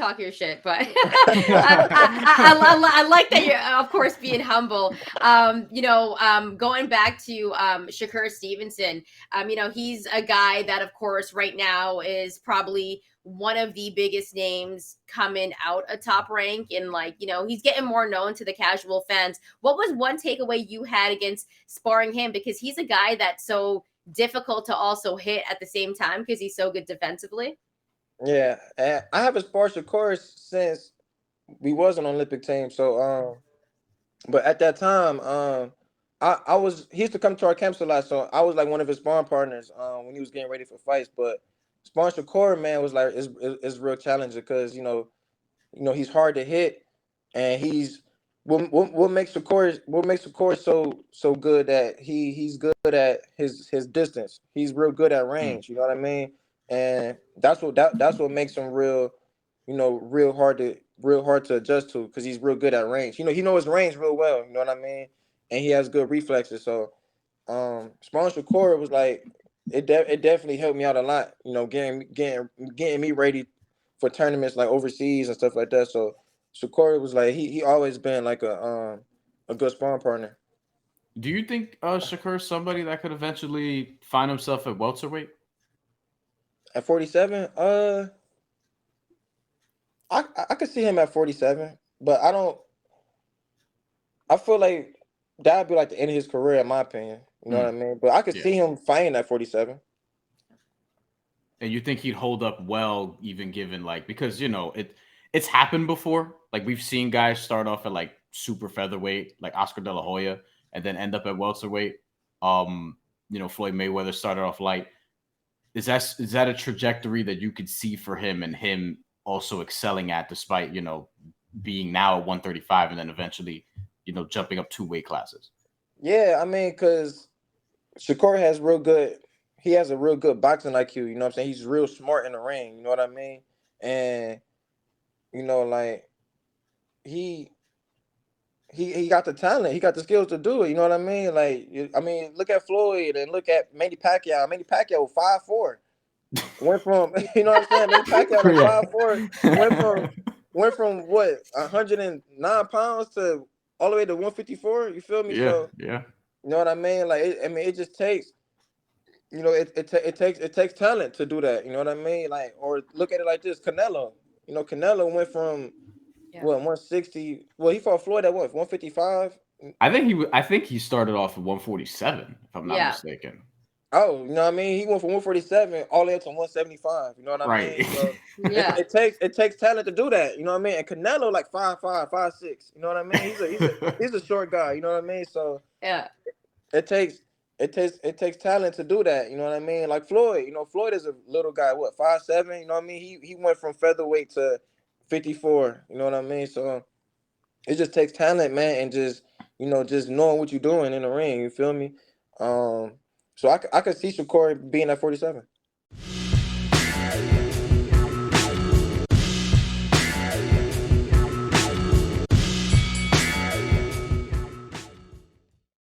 talk your shit, but I like that you're, of course, being humble. Going back to Shakur Stevenson, he's a guy that, of course, right now is probably one of the biggest names coming out of Top Rank, and he's getting more known to the casual fans. What was one takeaway you had against sparring him? Because he's a guy that's so difficult to also hit at the same time because he's so good defensively. Yeah, and I haven't sparred Shakur since we was an Olympic team. So but at that time, I was he used to come to our camps a lot, so I was like one of his sparring partners when he was getting ready for fights. But sparring Shakur, man, was like is real challenging because he's hard to hit, and he's what makes Shakur so good that he's good at his distance. He's real good at Mm. range. You know what I mean? And that's what makes him real hard to adjust to because he's real good at range. He knows his range real well. You know what I mean? And he has good reflexes. So sparring Shakur was like it definitely helped me out a lot. Getting me ready for tournaments like overseas and stuff like that. So Shakur was like he always been like a good sparring partner. Do you think Shakur's somebody that could eventually find himself at welterweight? At 47, I could see him at 47, but I don't. I feel like that'd be like the end of his career, in my opinion. You know what I Mm. mean? But I could Yeah. see him fighting at 47. And you think he'd hold up well, even given like because it's happened before. Like we've seen guys start off at like super featherweight, like Oscar De La Hoya, and then end up at welterweight. Floyd Mayweather started off light. Is that a trajectory that you could see for him and him also excelling at, despite being now at 135 and then eventually jumping up two weight classes? Yeah, I mean, cause Shakur has real good. He has a real good boxing IQ. You know what I'm saying? He's real smart in the ring. You know what I mean? And like he he got the talent. He got the skills to do it. You know what I mean? Like I mean, look at Floyd and look at Manny Pacquiao. Manny Pacquiao 5'4". Went from what I'm saying? Manny Pacquiao like Yeah. 5'4". Went from what 109 pounds to all the way to 154. You feel me? Yeah, So yeah. you know what I mean? Like it just takes it takes talent to do that. You know what I mean? Like or look at it like this: Canelo. Canelo went from Yeah. what 160. Well, he fought Floyd at what 155. I think he started off at 147, if I'm not Yeah. mistaken. Oh, you know what I mean? He went from 147 all the way up to 175. You know what I Right. mean? So Yeah. it takes talent to do that. You know what I mean? And Canelo like 5'5", 5'6". You know what I mean? He's a short guy. You know what I mean? So Yeah. it takes it takes talent to do that. You know what I mean? Like Floyd. Floyd is a little guy. What 5'7"? You know what I mean? He went from featherweight to 54. You know what I mean? So it just takes talent, man, and just knowing what you're doing in the ring. You feel me? So I could see Shakur being at 47.